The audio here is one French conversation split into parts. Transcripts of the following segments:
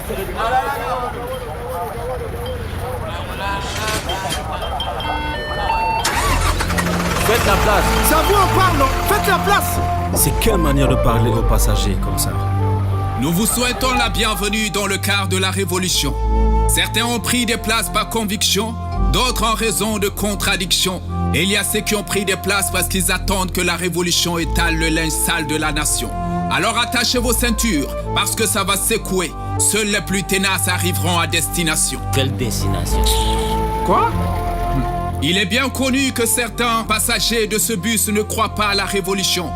Faites la place. C'est à vous on parle, non? Faites la place. C'est quelle manière de parler aux passagers comme ça? Nous vous souhaitons la bienvenue dans le quart de la Révolution. Certains ont pris des places par conviction, d'autres en raison de contradiction. Et il y a ceux qui ont pris des places parce qu'ils attendent que la Révolution étale le linge sale de la nation. Alors attachez vos ceintures, parce que ça va secouer. Seuls les plus tenaces arriveront à destination. Quelle destination? Quoi? Il est bien connu que certains passagers de ce bus ne croient pas à la Révolution.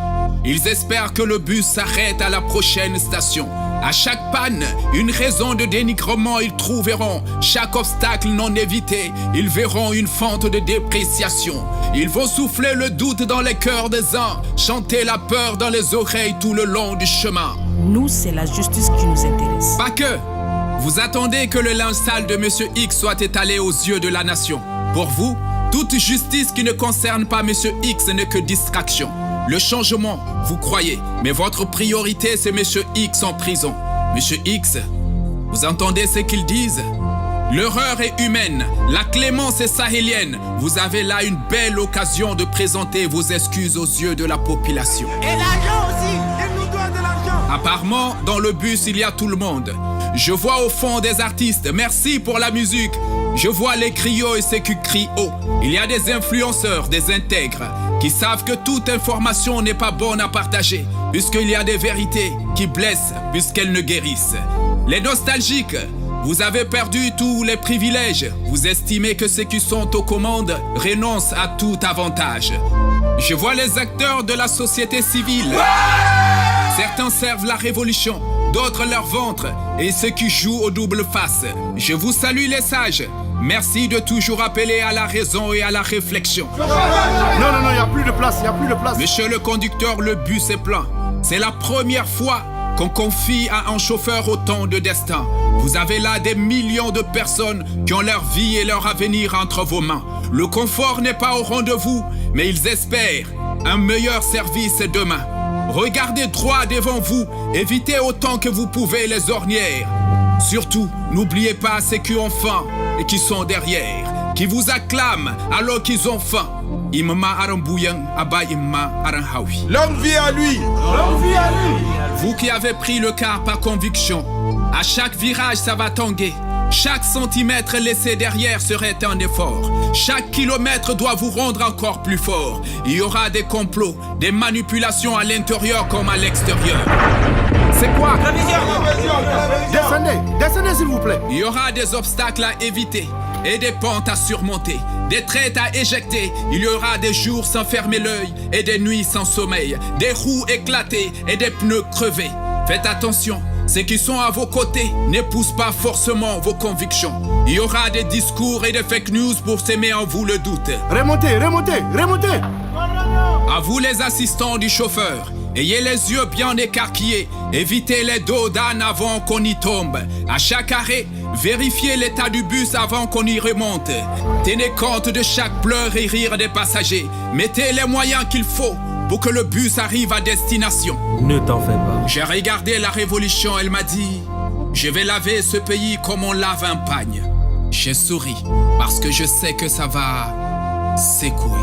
Ils espèrent que le bus s'arrête à la prochaine station. À chaque panne, une raison de dénigrement ils trouveront. Chaque obstacle non évité, ils verront une fente de dépréciation. Ils vont souffler le doute dans les cœurs des uns, chanter la peur dans les oreilles tout le long du chemin. Nous, c'est la justice qui nous intéresse. Pas que. Vous attendez que le linge sale de Monsieur X soit étalé aux yeux de la nation. Pour vous, toute justice qui ne concerne pas Monsieur X n'est que distraction. Le changement, vous croyez, mais votre priorité c'est Monsieur X en prison. Monsieur X, vous entendez ce qu'ils disent? L'horreur est humaine, la clémence est sahélienne. Vous avez là une belle occasion de présenter vos excuses aux yeux de la population. Et l'argent aussi, il nous doit de l'argent. Apparemment, dans le bus, il y a tout le monde. Je vois au fond des artistes, merci pour la musique. Je vois les griots et ceux qui crient haut. Il y a des influenceurs, des intègres, qui savent que toute information n'est pas bonne à partager, puisqu'il y a des vérités qui blessent, puisqu'elles ne guérissent. Les nostalgiques, vous avez perdu tous les privilèges. Vous estimez que ceux qui sont aux commandes renoncent à tout avantage. Je vois les acteurs de la société civile. Certains servent la révolution, d'autres leur ventre, et ceux qui jouent au double face. Je vous salue les sages. Merci de toujours appeler à la raison et à la réflexion. Non, il n'y a plus de place, il n'y a plus de place. Monsieur le conducteur, le bus est plein. C'est la première fois qu'on confie à un chauffeur autant de destin. Vous avez là des millions de personnes qui ont leur vie et leur avenir entre vos mains. Le confort n'est pas au rendez-vous, mais ils espèrent un meilleur service demain. Regardez droit devant vous, évitez autant que vous pouvez les ornières. Surtout, n'oubliez pas ceux qui ont faim et qui sont derrière, qui vous acclament alors qu'ils ont faim. Longue vie à lui! Longue vie à lui. Vous qui avez pris le car par conviction, à chaque virage ça va tanguer. Chaque centimètre laissé derrière serait un effort. Chaque kilomètre doit vous rendre encore plus fort. Il y aura des complots, des manipulations à l'intérieur comme à l'extérieur. C'est quoi? Descendez s'il vous plaît. Il y aura des obstacles à éviter et des pentes à surmonter, des traites à éjecter. Il y aura des jours sans fermer l'œil et des nuits sans sommeil, des roues éclatées et des pneus crevés. Faites attention, ceux qui sont à vos côtés n'épousent pas forcément vos convictions. Il y aura des discours et des fake news pour s'aimer en vous le doute. Remontez. À vous les assistants du chauffeur, ayez les yeux bien écarquillés, évitez les dos d'âne avant qu'on y tombe. À chaque arrêt, vérifiez l'état du bus avant qu'on y remonte. Tenez compte de chaque pleur et rire des passagers. Mettez les moyens qu'il faut pour que le bus arrive à destination. Ne t'en fais pas. J'ai regardé la révolution, elle m'a dit « Je vais laver ce pays comme on lave un pagne ». J'ai souri parce que je sais que ça va secouer.